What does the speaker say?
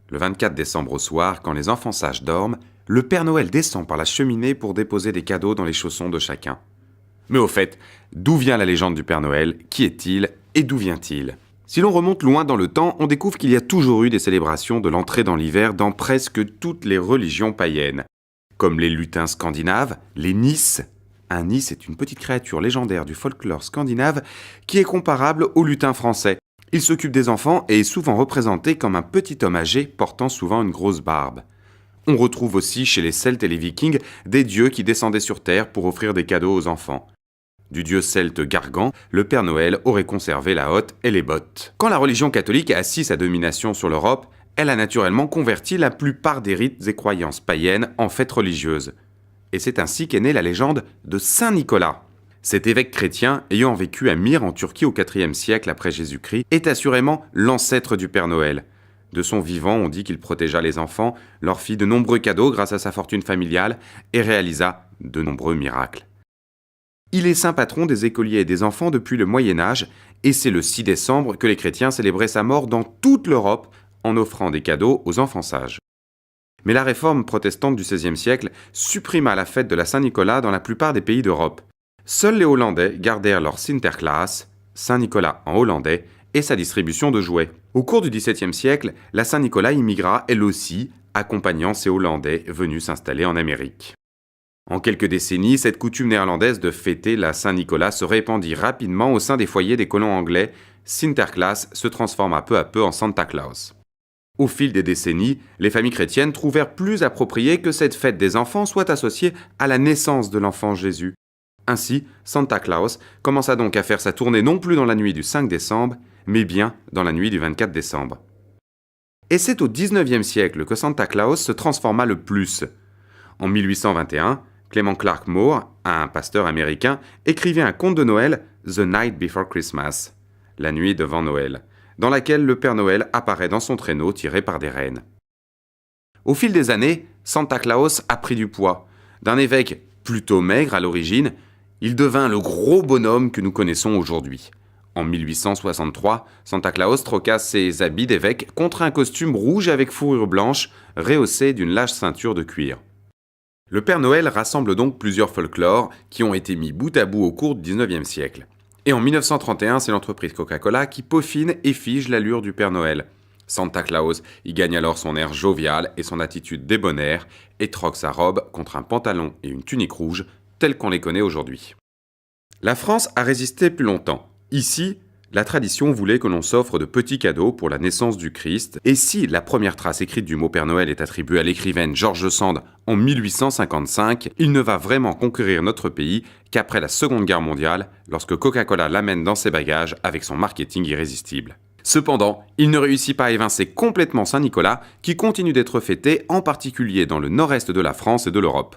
Le 24 décembre au soir, quand les enfants sages dorment, le Père Noël descend par la cheminée pour déposer des cadeaux dans les chaussons de chacun. Mais au fait, d'où vient la légende du Père Noël? Qui est-il et d'où vient-il? Si l'on remonte loin dans le temps, on découvre qu'il y a toujours eu des célébrations de l'entrée dans l'hiver dans presque toutes les religions païennes, comme les lutins scandinaves, les Nis. Un Nis est une petite créature légendaire du folklore scandinave qui est comparable au lutin français. Il s'occupe des enfants et est souvent représenté comme un petit homme âgé portant souvent une grosse barbe. On retrouve aussi chez les Celtes et les Vikings des dieux qui descendaient sur Terre pour offrir des cadeaux aux enfants. Du dieu celte Gargan, le Père Noël aurait conservé la hotte et les bottes. Quand la religion catholique a assis sa domination sur l'Europe, elle a naturellement converti la plupart des rites et croyances païennes en fêtes religieuses. Et c'est ainsi qu'est née la légende de Saint Nicolas. Cet évêque chrétien, ayant vécu à Myre en Turquie au IVe siècle après Jésus-Christ, est assurément l'ancêtre du Père Noël. De son vivant, on dit qu'il protégea les enfants, leur fit de nombreux cadeaux grâce à sa fortune familiale et réalisa de nombreux miracles. Il est saint patron des écoliers et des enfants depuis le Moyen-Âge, et c'est le 6 décembre que les chrétiens célébraient sa mort dans toute l'Europe en offrant des cadeaux aux enfants sages. Mais la réforme protestante du XVIe siècle supprima la fête de la Saint-Nicolas dans la plupart des pays d'Europe. Seuls les Hollandais gardèrent leur Sinterklaas, Saint-Nicolas en hollandais, et sa distribution de jouets. Au cours du XVIIe siècle, la Saint-Nicolas immigra elle aussi, accompagnant ces Hollandais venus s'installer en Amérique. En quelques décennies, cette coutume néerlandaise de fêter la Saint-Nicolas se répandit rapidement au sein des foyers des colons anglais. Sinterklaas se transforma peu à peu en Santa Claus. Au fil des décennies, les familles chrétiennes trouvèrent plus approprié que cette fête des enfants soit associée à la naissance de l'enfant Jésus. Ainsi, Santa Claus commença donc à faire sa tournée non plus dans la nuit du 5 décembre, mais bien dans la nuit du 24 décembre. Et c'est au XIXe siècle que Santa Claus se transforma le plus. En 1821, Clement Clark Moore, un pasteur américain, écrivait un conte de Noël, The Night Before Christmas, la nuit devant Noël, dans laquelle le Père Noël apparaît dans son traîneau tiré par des rennes. Au fil des années, Santa Claus a pris du poids. D'un évêque plutôt maigre à l'origine, il devint le gros bonhomme que nous connaissons aujourd'hui. En 1863, Santa Claus troqua ses habits d'évêque contre un costume rouge avec fourrure blanche, rehaussé d'une large ceinture de cuir. Le Père Noël rassemble donc plusieurs folklores qui ont été mis bout à bout au cours du XIXe siècle. Et en 1931, c'est l'entreprise Coca-Cola qui peaufine et fige l'allure du Père Noël. Santa Claus y gagne alors son air jovial et son attitude débonnaire et troque sa robe contre un pantalon et une tunique rouge tels qu'on les connaît aujourd'hui. La France a résisté plus longtemps. Ici, la tradition voulait que l'on s'offre de petits cadeaux pour la naissance du Christ, et si la première trace écrite du mot Père Noël est attribuée à l'écrivaine George Sand en 1855, il ne va vraiment conquérir notre pays qu'après la Seconde Guerre mondiale, lorsque Coca-Cola l'amène dans ses bagages avec son marketing irrésistible. Cependant, il ne réussit pas à évincer complètement Saint-Nicolas, qui continue d'être fêté en particulier dans le nord-est de la France et de l'Europe.